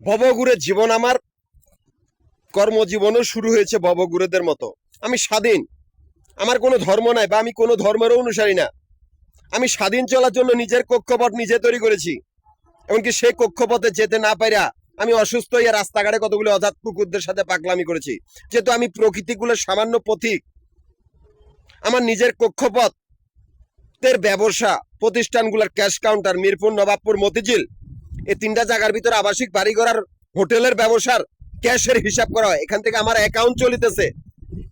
ভবঘুরে জীবন আমার, কর্মজীবনও শুরু হয়েছে ভবঘুরেদের মতো। আমি স্বাধীন, আমার কোনো ধর্ম নাই বা আমি কোনো ধর্মেরও অনুসারী না। আমি স্বাধীন চলার জন্য নিজের কক্ষপথ নিজে তৈরি করেছি। এমনকি সেই কক্ষপথে যেতে না পাইরা আমি অসুস্থ হইয়া রাস্তাঘাটে কতগুলো অজাত কুকুরদের সাথে পাগলামি করেছি। যেহেতু আমি প্রকৃতিগুলোর সামান্য পথিক, আমার নিজের কক্ষপথের ব্যবসা প্রতিষ্ঠানগুলোর ক্যাশ কাউন্টার মিরপুর, নবাবপুর, মতিঝিল, এই তিনটা জায়গার ভিতরে আবাসিক বাড়ি ঘরার হোটেলের ব্যবসার ক্যাশের হিসাব করা হয়। এখান থেকে আমার অ্যাকাউন্ট চলিতেছে।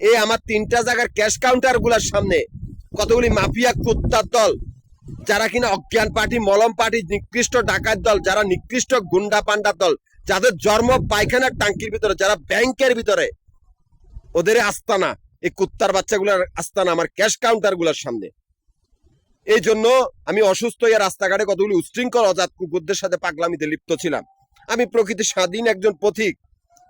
এই আমার তিনটা জায়গার ক্যাশ কাউন্টার গুলার সামনে কতগুলি মাফিয়া কুত্তার দল, যারা কিনা অজ্ঞান পার্টি, মলম পার্টি, নিকৃষ্ট ডাকাত দল, যারা নিকৃষ্ট গুন্ডা পান্ডার দল, যাদের জন্ম পায়খানার টাঙ্কির ভিতরে, যারা ব্যাংকের ভিতরে, ওদের আস্তানা, এই কুত্তার বাচ্চাগুলোর আস্তানা আমার ক্যাশ কাউন্টার গুলার সামনে। এই জন্য আমি অসুস্থ হয়ে রাস্তাঘাটে কতগুলি উশৃঙ্খল অজাত কুকুরদের সাথে পাগলামিতে লিপ্ত ছিলাম। আমি প্রকৃতি স্বাধীন একজন পথিক,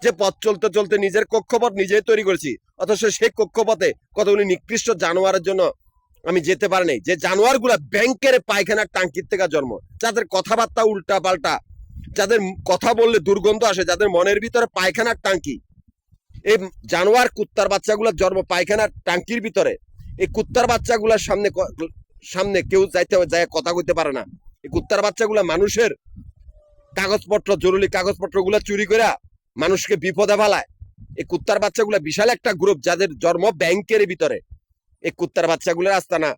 যে পথ চলতে চলতে নিজের কক্ষপথ নিজেই তৈরি করেছি। অথচ সেই কক্ষপথে কতগুলি নিকৃষ্ট জানোয়ারের জন্য আমি যেতে পারি নাই। যে জানোয়ার গুলা ব্যাংকের পায়খানার টাঙ্কির থেকে জন্ম, যাদের কথাবার্তা উল্টা পাল্টা, যাদের কথা বললে দুর্গন্ধ আসে, যাদের মনের ভিতরে পায়খানার টাঙ্কি, এই জানোয়ার কুত্তার বাচ্চাগুলোর জন্ম পায়খানার টাঙ্কির ভিতরে। এই কুত্তার বাচ্চাগুলার সামনে সামনে কেউ যাইতে যায় কথা কইতে পারে না। এই কুত্তার বাচ্চাগুলা মানুষের কাগজপত্র, জরুরি কাগজপত্র গুলা চুরি করে মানুষকে বিপদে ফেলায়। এই কুত্তার বাচ্চাগুলা বিশাল একটা গ্রুপ, যাদের জন্ম ব্যাংকের ভিতরে। এই কুত্তার বাচ্চাগুলোর আস্তানা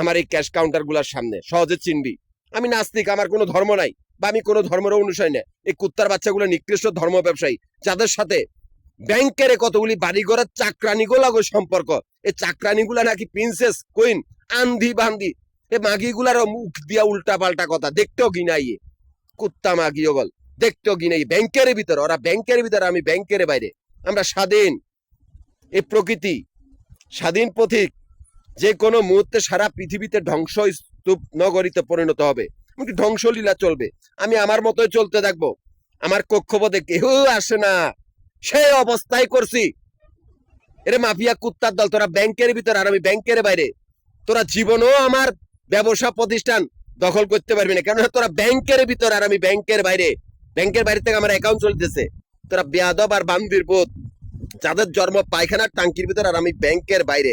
আমার এই ক্যাশ কাউন্টার গুলার সামনে, সহজে চিনবি। আমি নাস্তিক, আমার কোনো ধর্ম নাই বা আমি কোনো ধর্মের অনুসারী নাই। এই কুত্তার বাচ্চাগুলো নিকৃষ্ট ধর্ম ব্যবসায়ী, যাদের সাথে ব্যাংকের কতগুলি বাড়িঘরের চাকরানিগুলা সম্পর্ক। এই চাকরানিগুলা নাকি প্রিন্সেস, কুইন, আন্ধি বান্ধি, এই মাগিগুলারও মুখ দিয়া উল্টা পাল্টা কথা, দেখতেও ঘৃণাই। কুত্তা মাগি ওগল, দেখতেও ঘৃণাই। ব্যাংকের ভিতরে, ওরা ব্যাংকের ভিতরে, আমি ব্যাংকের বাইরে। আমরা স্বাধীন, এই প্রকৃতি স্বাধীন পথিক। যে কোনো মুহূর্তে সারা পৃথিবীতে ধ্বংস স্তূপ নগরীতে পরিণত হবে, এমনকি ধ্বংসলীলা চলবে। আমি আমার মতোই চলতে থাকবো। আমার কক্ষপথে কেউ আসে না, সেই অবস্থায় করছি। এরে মাফিয়া কুত্তার দল, তোরা ব্যাংকের ভিতর আর আমি ব্যাংকের বাইরে। তোরা জীবনও আমার ব্যবসা প্রতিষ্ঠান দখল করতে পারবি না, কেন তোরা ব্যাংকের ভিতর আর আমি ব্যাংকের বাইরে। ব্যাংকের বাইরে থেকে আমার অ্যাকাউন্ট চলতেছে। তোরা বেয়াদব আর বান্দির বোধ, যাদের জন্ম পায়খানার টাঙ্কির ভিতর আর আমি ব্যাংকের বাইরে।